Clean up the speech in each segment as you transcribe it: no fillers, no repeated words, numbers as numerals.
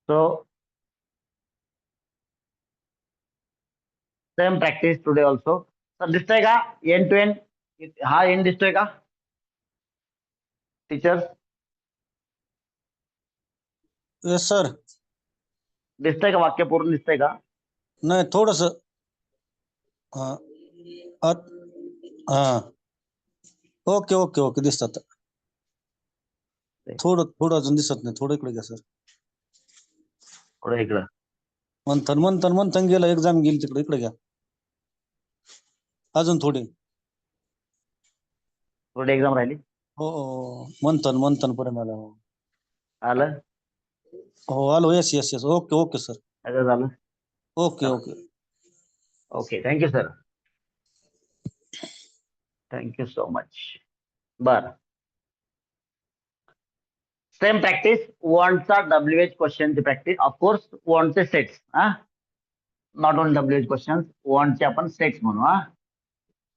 So same practice today also. तर दिसतंय का एंड टू एंड? हा एंड दिसतोय का टीचर? Yes sir. दिसतंय का वाक्य पूर्ण दिसतंय का? नाही थोडस. हा हा ओके ओके ओके दिसतात. थोडं अजून दिसत नाही. थोडं इकडे घ्या सर. थोडं इकडं. मंथन गेलं. एक्झाम गेली तिकडे. इकडे घ्या अजून थोडी. थोडी एक्झाम राहिली. हो मंथन पर्यंत आलं. हो आलो. Yes okay okay sir. सगळं झालं. Okay okay okay thank you sir. Thank you so much. बर सेम प्रॅक्टिस. वॉन्टचा WH क्वेश्चनची प्रॅक्टिस. ऑफकोर्स वॉन्टचे sets. Not only WH question. वॉन्टचे आपण सेट्स म्हणू.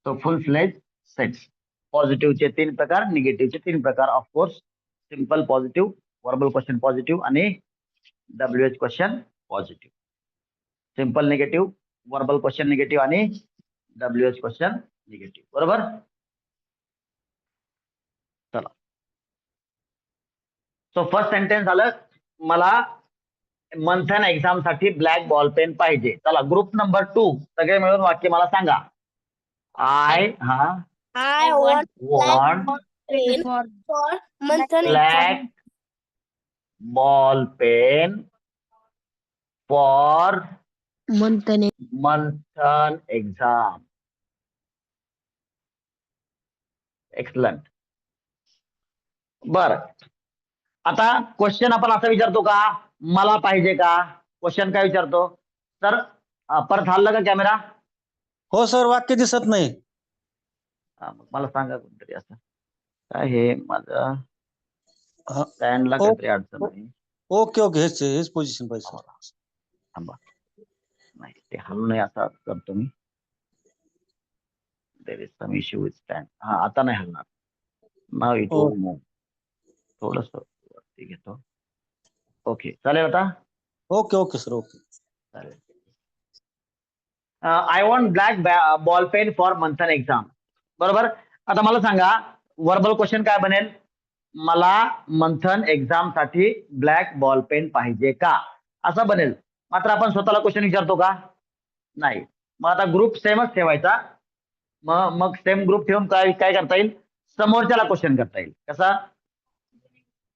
तो फुल फ्लेज सेट्स. पॉझिटिव्हचे 3 प्रकार, निगेटिव्हचे 3 प्रकार. Of course simple positive, verbal question positive आणि WH question positive. Simple negative, verbal question negative आणि WH क्वेश्चन निगेटिव्ह. बरोबर. चला. सो फर्स्ट सेंटेन्स झालं, मला मंथन एक्झाम साठी ब्लॅक बॉल पेन पाहिजे. चला ग्रुप नंबर 2 सगळे मिळून वाक्य मला सांगा. I want black ball pen for Manthan exam. Excellent. बर आता क्वेश्चन आपण असा विचारतो का, मला पाहिजे का? क्वेश्चन काय विचारतो? तर परत हल्ला का कॅमेरा? हो सर. वाक्य दिसत नाही. मला सांगा कोणतरी असं काय हे माझं स्टँडला काहीतरी अडचण आहे. ओके ओके हेच पोझिशन पाहिजे. थांबा. नाही ते हलू नये असा करतो मी. There is some issue with stand. आता नाही हलणार. Now it will move. थोडस वरती घेतो. ओके चालेल आता. Okay sir. ओके चालेल. I want black ball pen for Manthan exam. बरोबर. आता मला सांगा वर्बल क्वेश्चन काय बनेल? मला मंथन एक्झाम साठी ब्लॅक बॉल पेन पाहिजे का, असं बनेल. मात्र आपण स्वतःला क्वेश्चन विचारतो का? नाही. मग आता ग्रुप सेमच ठेवायचा. मग सेम ग्रुप ठेवून काय करता येईल? समोरच्याला क्वेश्चन करता येईल. कसा?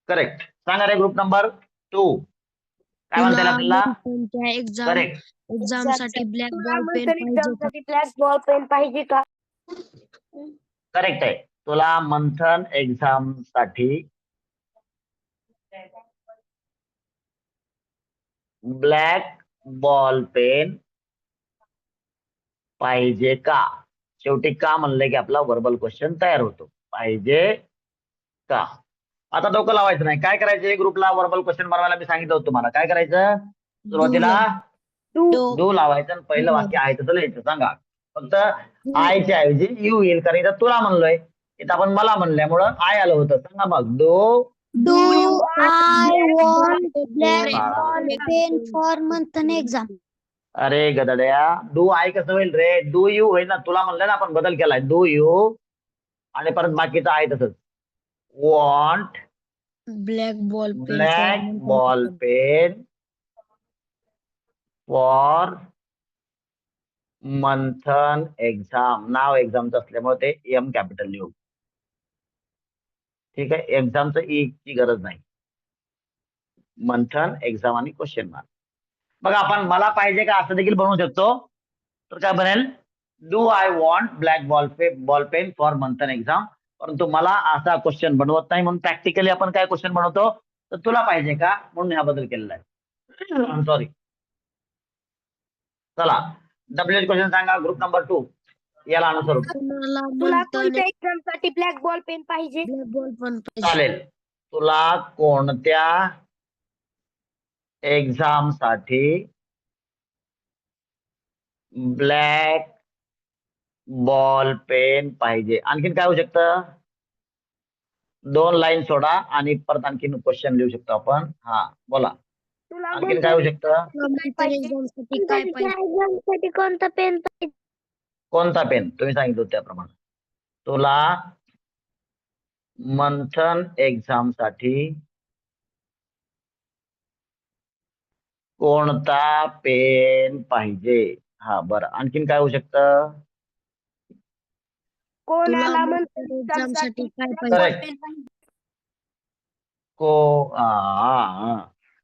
करेक्ट. सांगा रे ग्रुप नंबर 2 काय म्हणता आपल्याला? करेक्ट. एक्झाम साठी ब्लॅक बॉल पेन पाहिजे का? करेक्ट आहे. तुला मंथन एक्झाम साठी ब्लॅक बॉल पेन पाहिजे का? शेवटी का म्हणलं की आपला वर्बल क्वेश्चन तयार होतो. पाहिजे का? आता डोकं लावायचं नाही. काय करायचं? ग्रुपला वर्बल क्वेश्चन बनवायला मी सांगितलं होतं तुम्हाला. काय करायचं? सुरुवातीला डू लावायचं आणि पहिलं वाक्य आहे तसं लिहायचं. सांगा फक्त आयच्या ऐवजी यू येईल, कारण इथं तुला म्हणलोय, इथं आपण मला म्हणल्यामुळं आय आलं होतं. सांगा मग Do I want black ball pen for monthन एक्झाम? अरे गदड्या, डू आय कसं होईल रे? डू यू होईल ना. तुला म्हणलं ना आपण बदल केलाय. डू यू आणि परत बाकीचं आहे तसंच. Want black ball pen for Manthan exam. नाव एक्झामचं असल्यामुळे ते एम कॅपिटल लिहू. ठीक आहे. एक्झामचं ई ची गरज नाही. मंथन एक्झाम आणि क्वेश्चन मार्क. बघा आपण मला पाहिजे का असं देखील बनवू शकतो. तर काय बनेल? Do I want black ball pen for Manthan exam. परंतु मला असा क्वेश्चन बनवत नाही, म्हणून प्रॅक्टिकली आपण काय क्वेश्चन बनवतो? तर तुला पाहिजे का, म्हणून ह्या बदल केलेला आहे. सॉरी. चला WH क्वेश्चन सांगा ग्रुप नंबर 2 याला अनुसरून. तुला कोणत्या एक्झाम साठी ब्लॅक बॉल पेन पाहिजे? चालेल. तुला कोणत्या एक्झाम साठी ब्लॅक बॉल पेन पाहिजे? आणखीन काय होऊ शकतं? 2 लाईन सोडा आणि परत आणखीन क्वेश्चन लिहू शकतो आपण. बोला. तुला आणखीन काय होऊ शकतं? एक्झामसाठी काय पाहिजे कोणता पेन पाहिजे कोणता पेन तुम्ही सांगितलं त्याप्रमाणे. तुला मंथन एक्झाम साठी कोणता पेन पाहिजे? हा बरं, आणखीन काय होऊ शकतं? कोणाला एक्झामसाठी काय पाहिजे करेक्ट.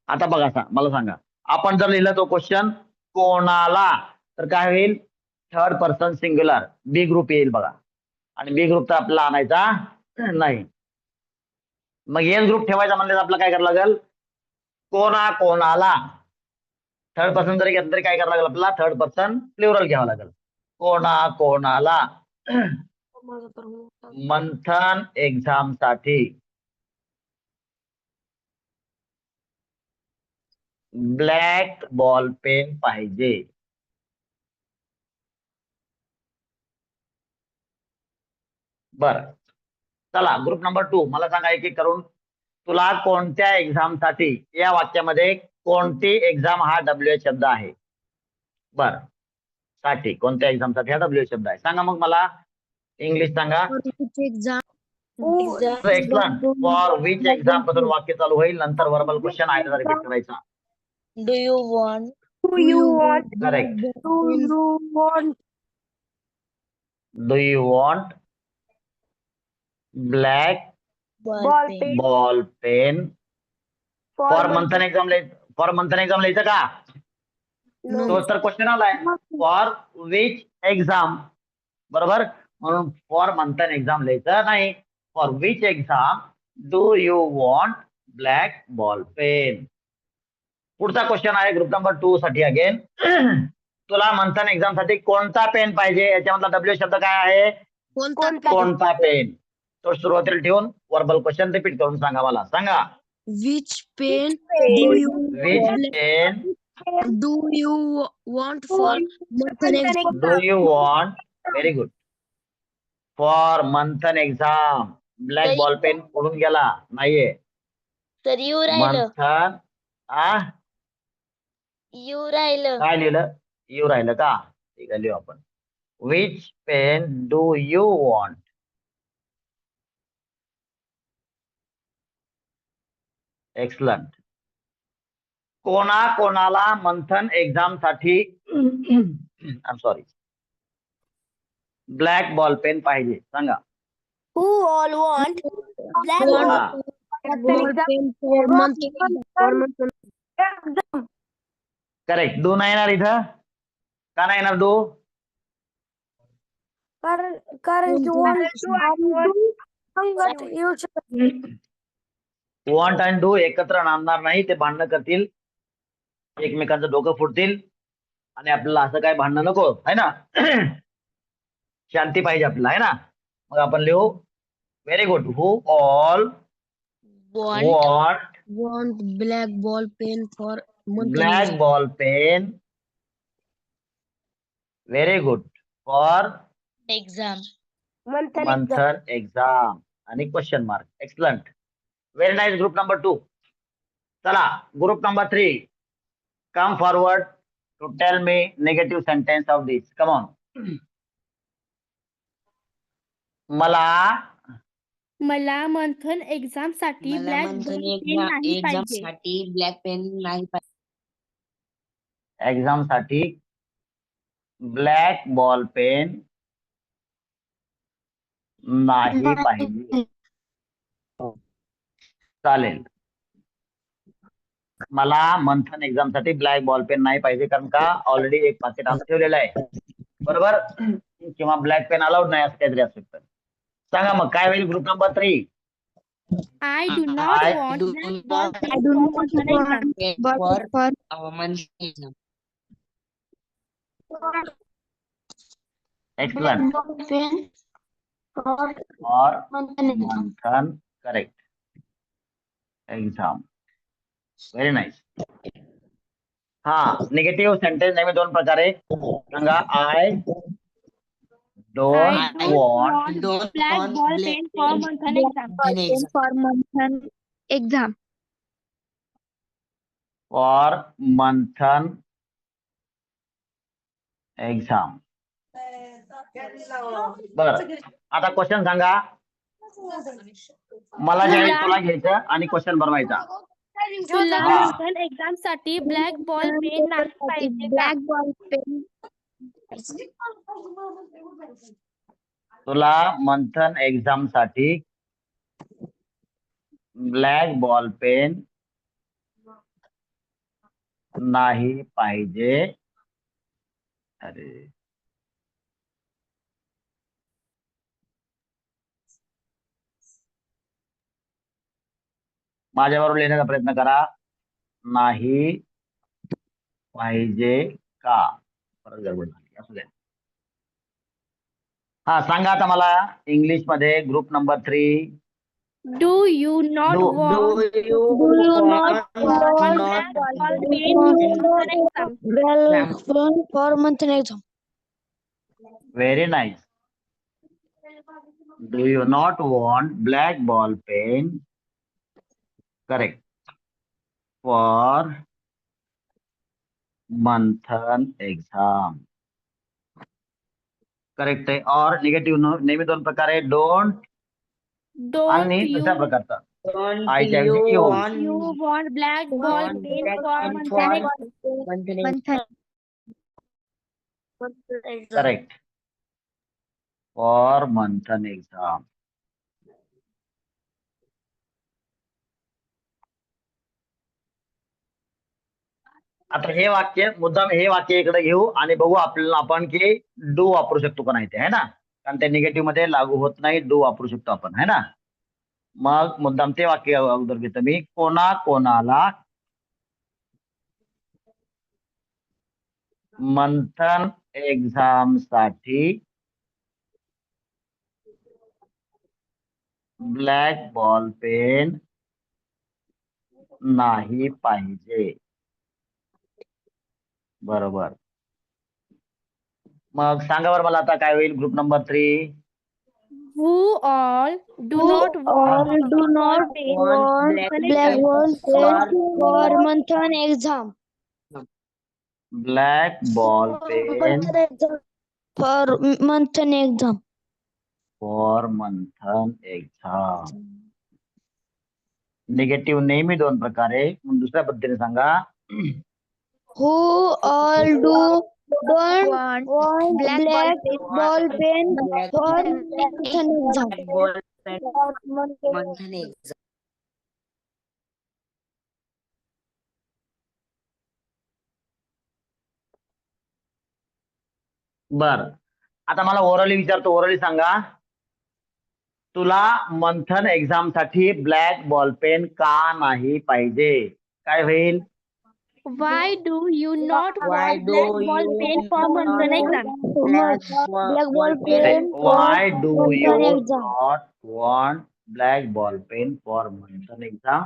आता बघा मला सांगा, आपण जर लिहिलं तो क्वेश्चन कोणाला, तर काय होईल? थर्ड पर्सन सिंग्युलर बी ग्रुप येईल बघा. आणि बी ग्रुप तर आपल्याला आणायचा नाही. मग एस ग्रुप ठेवायचा म्हणजे आपल्याला काय करावं लागेल? कोणाला थर्ड पर्सन जरी घेतलं तरी काय करावं लागेल आपल्याला? थर्ड पर्सन प्लुरल घ्यावं लागेल. कोणाला मंथन एक्झाम साठी ब्लॅक बॉल पेन पाहिजे? बर, चला ग्रुप नंबर 2 मला सांगा एक एक करून. तुला कोणत्या एक्झाम साठी, या वाक्यामध्ये कोणती एक्झाम हा WH शब्द आहे? बर, साठी, कोणत्या एक्झाम साठी हा WH शब्द आहे? सांगा मग मला. इंग्लिश सांगा. Exam excellent. For which exam पासून वाक्य चालू होईल, नंतर वर्बल क्वेश्चन आयडिया रिपीट करायचा. Do you want correct. Want do you want black ball pen for Manthan exam लिहायचं का? तो तर क्वेश्चन आलाय. फॉर विच एक्झाम, बरोबर. म्हणून फॉर मंथन एक्झाम लिहायचं नाही. For which exam do you want black ball pen? पुढचा क्वेश्चन आहे ग्रुप नंबर 2 साठी अगेन. तुला मंथन एक्झाम साठी कोणता पेन पाहिजे? याच्यामधला W शब्द काय आहे? कोणता पेन. तो सुरुवातीला ठेवून वर्बल क्वेश्चन रिपीट करून सांगा मला. सांगा. Which pen which pen do you want for Manthan exam do you want? Very good. For Manthan exam. Black ball pen उडून गेला नाहीये. तर यू मंथन राहिलं काय लिहिलं? यू राहिलं का? ठीक आहे, लिहू आपण. Which pen do you want? Excellent. कोणाला मंथन एक्झाम साठी सॉरी ब्लॅक बॉल पेन पाहिजे? सांगा. Who all want black ball pen for monthon correct. Do नाही येणार इथं? का नाही येणार डू? वॉन्ट आणि डू एकत्र आणणार नाही, ते भांडणं करतील, एकमेकांचं डोकं फुटतील, आणि आपल्याला असं काय भांडणं नको, है ना. शांती पाहिजे आपल्याला, है ना. मग आपण लिहू. Very good. Who all want black ball pen for monthon black ball pen? Very good. For exam Manthan exam आणि question mark. Excellent. Very nice. Group number 2. चला group number 3. Come forward to tell me negative sentence of this. Come on. मला Manthan exam साठी black pen नाही पाहिजे. Exam साठी black ball pen नाही पाहिजे. चालेल. मला मंथन एक्झाम साठी ब्लॅक बॉल पेन नाही पाहिजे, कारण का ऑलरेडी एक पाकिट आत ठेवलेलं आहे, बरोबर. किंवा ब्लॅक पेन अलाउड नाही, असं काहीतरी असू शकतं. सांगा मग काय होईल group number 3. I do not want black ball pen for monthon exam. Excellent. और मंथन करेक्ट एक्झाम. Very nice. हा, निगेटिव्ह सेंटेन्स नेहमी 2 प्रकारे सांगा. I don't want Black ball pen for monthon exam. for monthon exam I do not want black ball pen for monthon exam. for monthon exam I do not want black ball pen for monthon exam. for monthon exam excellent. For Manthan exam. बरं, आता question सांगा. मला जे आहे तुला घ्यायचं आणि question बनवायचा. तुला हा. मंथन एक्झाम साठी ब्लॅक बॉल पेन नाही पाहिजे का? ब्लॅक बॉल पेन तुला मंथन एक्झाम साठी ब्लॅक बॉल पेन नाही पाहिजे. अरे माझ्याबरोबर लिहिण्याचा प्रयत्न करा. नाही पाहिजे का? परत गडबड झाली, असू द्या. हा सांगा आता मला इंग्लिश मध्ये group number 3. Do you not want do you not want black ball do pen you for not monthan exam? well for monthly exam? Very nice. Do you not want black ball pen? Correct. For Manthan exam. Correct आहे. और negative नेहमी दोन प्रकारे, don't Don't आणि दुसऱ्या you प्रकारचा आयच्या ऐवजी you want black ball pen for monthan exam? Correct. For Manthan exam. आता हे वाक्य मुद्दाम हे वाक्य इकडे घेऊ आणि बघू आपल्याला आपण की डू वापरू शकतो का नाही ते, है ना. कारण ते निगेटिव्ह मध्ये लागू होत नाही, डू वापरू शकतो आपण, है ना. मग मुद्दाम ते वाक्य अगोदर घेतो मी. कोणा कोणाला मंथन एक्झाम साठी ब्लॅक बॉल पेन नाही पाहिजे. बरोबर. मग सांगा बरं मला आता काय होईल group number 3. Who all do Who not all want do black ball not pen want monthhan black exam? ball pen for monthly exam? Black ball pen For monthly exam. For Manthan exam. Negative नेहमी दोन प्रकारे. मग दुसऱ्या पद्धतीने सांगा. Who all don't want black ball pen for monthly exam? बर, आता मला ओरली विचारतो. ओरली सांगा. तुला मंथन एक्झाम साठी ब्लॅक बॉल पेन का नाही पाहिजे? काय होईल? Why do you not want black ball pen for monthhan exam? Black ball pen for Why do you monthly exam? not want black ball pen for monthan exam?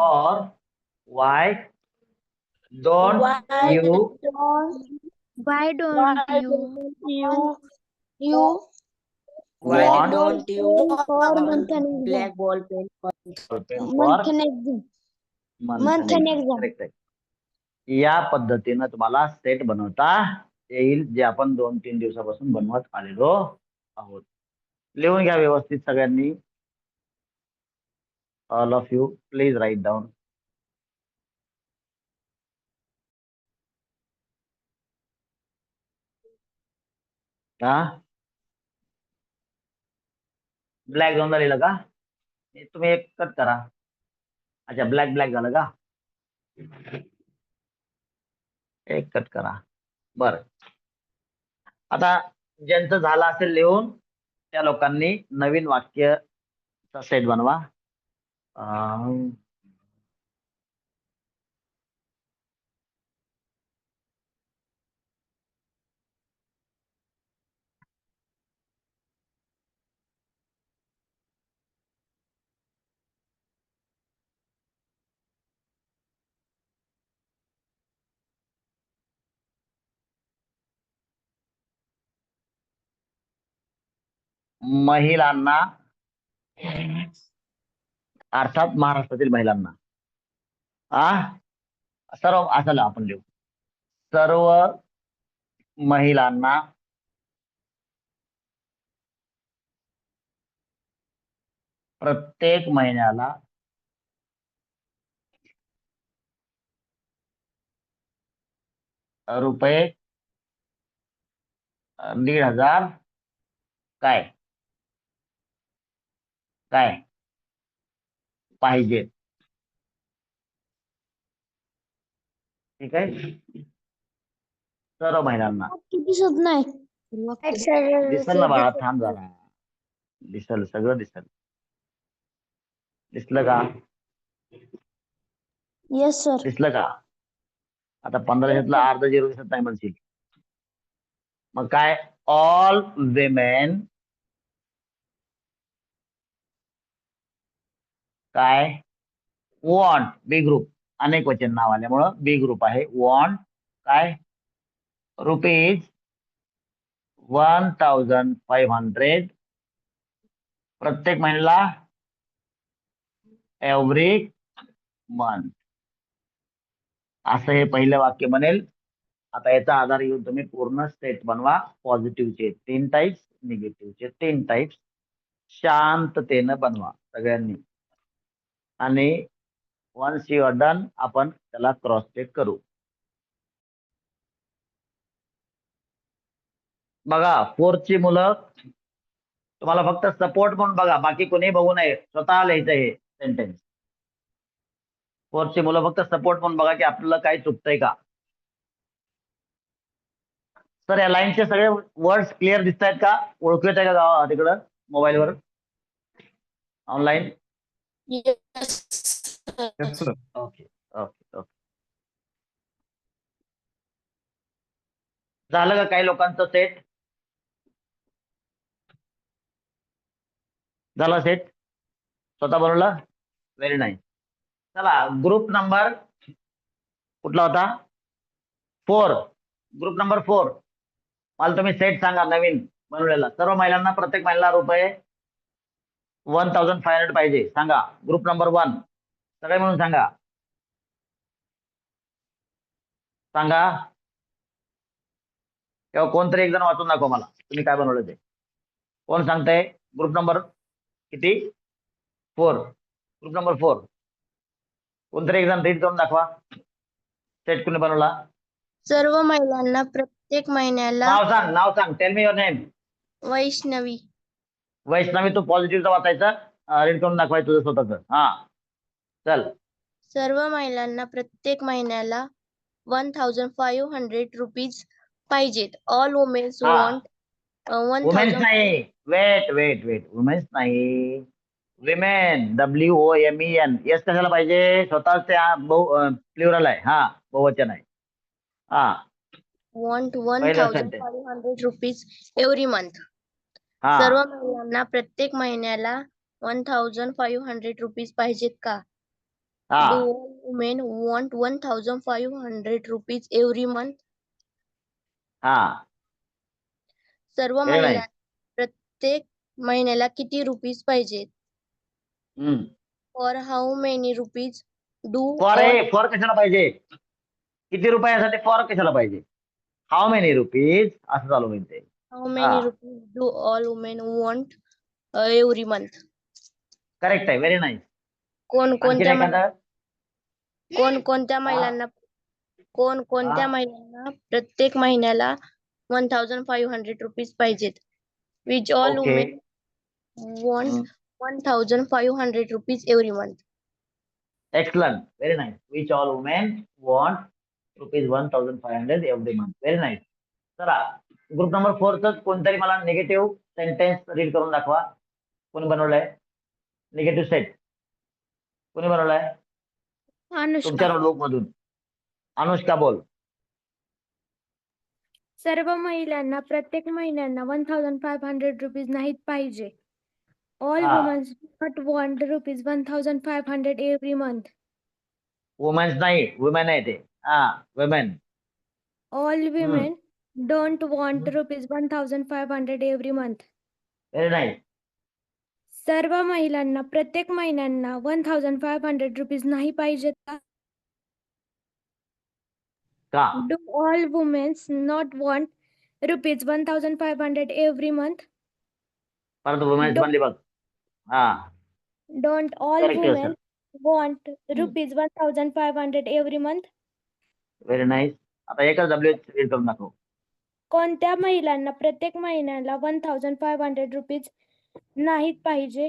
Or why don't you Why don't you You want don't you for monthly exam? ball pen for Monthly exam. monthly exam. Correct आहे. या पद्धतीनं तुम्हाला set बनवता येईल, जे आपण 2-3 दिवसापासून बनवत आलेलो आहोत. लिहून घ्या व्यवस्थित सगळ्यांनी. All of you please write down. हा, ब्लॅक दोनदा लिहिलं का? तुम्ही एक कट करा. अच्छा, ब्लॅक ब्लॅक झालं का? एक कट करा. बर, आता ज्यांचं झालं असेल लिहून त्या लोकांनी नवीन वाक्यचा सेट बनवा. महिलांना अर्थात महाराष्ट्रातील महिलांना सर्व असं आपण लिहू, सर्व महिलांना प्रत्येक महिन्याला रुपये 1,500 काय काय पाहिजे. ठीक आहे, सर्व महिलांना. दिसत नाही. दिसल ना बाळा, थांब जरा, दिसल, सगळं दिसल. दिसलं का? Yes sir. दिसलं का? आता 1500 अर्ध 0 दिसत नाही म्हणशील. मग काय, ऑल विमेन काय वॉन्ट, बी ग्रुप, अनेक वचन नाव आल्यामुळं बी ग्रुप आहे. वॉन्ट काय रुपीज 1,500 प्रत्येक महिन्याला एव्हरी मंथ. असं हे पहिलं वाक्य बनेल. आता याचा आधार घेऊन तुम्ही पूर्ण सेट बनवा. पॉझिटिव्हचे 3 टाइप्स, निगेटिव्हचे 3 टाइप्स. शांततेनं बनवा सगळ्यांनी. आणि वन्स यू आर डन, आपण त्याला क्रॉस चेक करू. बघा, 4 ची मुलं तुम्हाला फक्त सपोर्ट म्हणून बघा, बाकी कोणी बघू नये, स्वतः लिहायचं हे सेंटेन्स. 4 ची मुलं फक्त सपोर्ट म्हणून बघा की आपल्याला काय चुकतंय का. सर या लाईनचे सगळे वर्ड्स क्लिअर दिसत आहेत का? ओळखू येत आहे का गावा तिकडं मोबाईलवर online? Yes. Okay okay okay. झालं का काही लोकांचं सेट? झाला सेट? स्वतः बनवला? Very nice. चला, ग्रुप नंबर कुठला होता? 4. Group number 4. मला तुम्ही सेट सांगा नवीन बनवलेला. सर्व महिलांना प्रत्येक महिन्याला रुपये 1,500 पाहिजे. सांगा ग्रुप नंबर 1. सगळे म्हणून सांगा. सांगा, किंवा कोणतरी एक जण वाचून दाखवा मला तुम्ही काय बनवलं ते. कोण सांगताय? ग्रुप नंबर किती? 4. Group number 4. कोणतरी एक जण रीड करून दाखवा. सेट कोणी बनवला? सर्व महिलांना प्रत्येक महिन्याला. नाव सांग. Tell me your name. Vaishnavi. Vaishnavi, तू पॉझिटिव्हचा वाचायचा, रीड करून दाखवायचं तुझं स्वतःच. हा चल. सर्व महिलांना प्रत्येक महिन्याला 1,500 रुपीज पाहिजेत. ऑल वुमेन्स हा. Want womens 1,000. नाही, वेट. वुमेन्स नाही, विमेन, WOMEN. येस कशाला पाहिजे? स्वतःच त्या प्लुरल आहे. हा, बहुवचन आहे. हा, Want पहिलं sentence. 1,500 rupees every month. हा सर्व महिलांना प्रत्येक महिन्याला 1,500 रुपीज पाहिजेत का? हा Do all women want 1,500 rupees every month? हा. सर्व Very महिलांना nice. प्रत्येक महिन्याला किती रुपीज पाहिजेत? हम्म. For how many rupees do for कशाला पाहिजे? किती रुपयासाठी फॉर कशाला पाहिजे? हाऊ मेनी रुपीज असं चालू म्हणते. How many rupees do all women want every month? Correct आहे, व्हेरी नाईस. कोणकोणत्या एखादं? महिलांना प्रत्येक महिन्याला 1,500 रुपीज पाहिजेत? Which all okay. Women want 1,500 rupees every month? Excellent, very nice. Which all women want rupees 1,500 every month. Very nice. चला, group number 4च कोणतरी मला निगेटिव्ह सेंटेन्स रीड करून दाखवा. कोणी बनवलंय निगेटिव्ह सेट? कोणी बनवलाय अनुष्का. तुमच्या नोटबुक मधून? अनुष्का, बोल. सर्व महिलांना प्रत्येक महिन्यांना 1,500 रुपीज नाहीत पाहिजे. ऑल हा. Womans not want rupees 1,500 every month. Womens नाही, वुमेन आहे ते. हा, women. All women don't want rupees 1,500 every month. Very nice. सर्व महिलांना प्रत्येक महिन्यांना 1,500 रुपीज नाही पाहिजेत का? का? Do all women not want rupees 1,500 every month? परत वुमेन्स Do- म्हणली बघ. हा, Don't all Correct, women sir. want rupees 1,500 every month? Very nice. आता एकच डब्ल्यू रीड करून दाखव. कोणत्या महिलांना प्रत्येक महिन्याला 1,500 रुपीज नाहीत पाहिजे?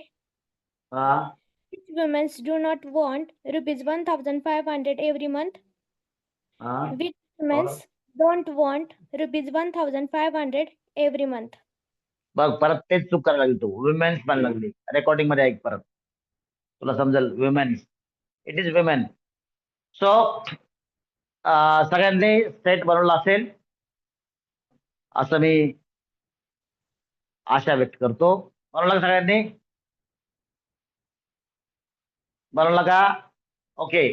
हा, Which women do not want rupees 1,500 every month? हा. Which women don't want rupees 1,500 every month? बघ परत तेच चूक करायला लागली तू. वुमेन्स पण लागली. रेकॉर्डिंग मध्ये ऐक परत, तुला समजेल. Womens, it is women. So सगळ्यांनी सेट बनवला असेल असं मी आशा व्यक्त करतो. बनवला का सगळ्यांनी? बनवला का? ओके,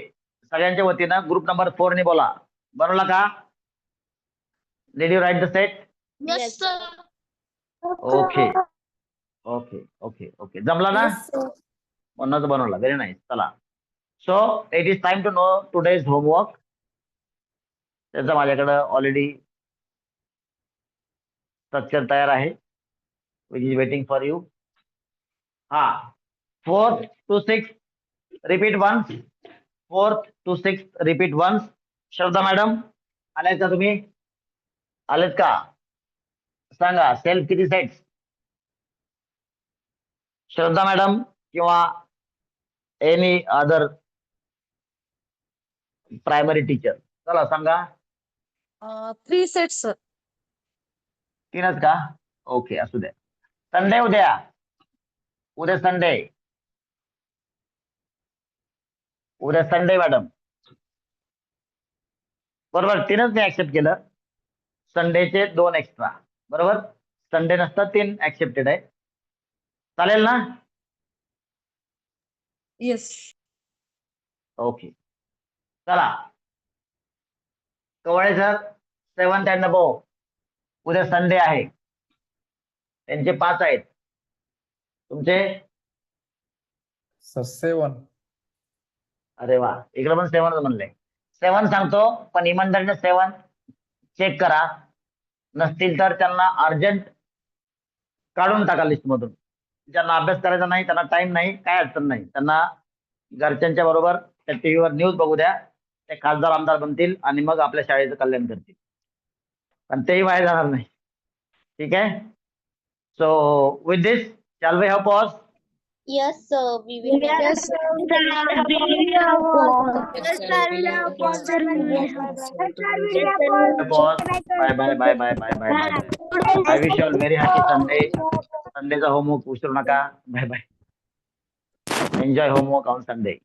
सगळ्यांच्या वतीनं ग्रुप नंबर 4 ने बोला. बनवला का? Did you write the set? Yes, sir. Okay okay okay okay, जमला ना? Yes, sir. म्हणूनच बनवला. Very nice. चला, so it is time to know today's homework. त्याचं माझ्याकडं ऑलरेडी स्ट्रक्चर तयार आहे, which is waiting for you. हा, 4th to 6th repeat once. 4th to 6th repeat once. Shraddha madam आलेत का तुम्ही? आलेत का? सांगा, सेल्फ किती सेट्स? श्रद्धा मॅडम किंवा एनी अदर प्रायमरी टीचर, चला सांगा. 3 sets, sir. 3च का? ओके, असू द्या. संडे उद्या. उद्या संडे. उद्या संडे मॅडम. बरोबर, 3च मी ऍक्सेप्ट केलं. संडेचे 2 एक्स्ट्रा. बरोबर, संडे नसतात 3 ऍक्सेप्टेड आहे. चालेल ना? Yes. ओके, चला. Kavale sir 7th and above, उद्या संडे आहे. त्यांचे 5 आहेत. तुमचे? 7. अरे वा, इकडे पण 7च म्हणले. 7 सांगतो, पण इमानदारीने 7 चेक करा. नसतील तर त्यांना अर्जंट काढून टाका लिस्ट मधून. ज्यांना अभ्यास करायचा नाही, त्यांना टाइम नाही, काय अडचण नाही. त्यांना घरच्यांच्या बरोबर त्या टीव्हीवर न्यूज बघू द्या. ते खासदार आमदार बनतील आणि मग आपल्या शाळेचं कल्याण करतील. पण तेही बाहेर जाणार नाही. ठीक आहे? So with this shall we have pause? Yes, sir. We will. Yes, sir. Pause. Bye bye bye bye bye bye bye. I wish all very happy Sunday. संडेचा होमवर्क विसरू नका. Bye bye. Enjoy homework on Sunday.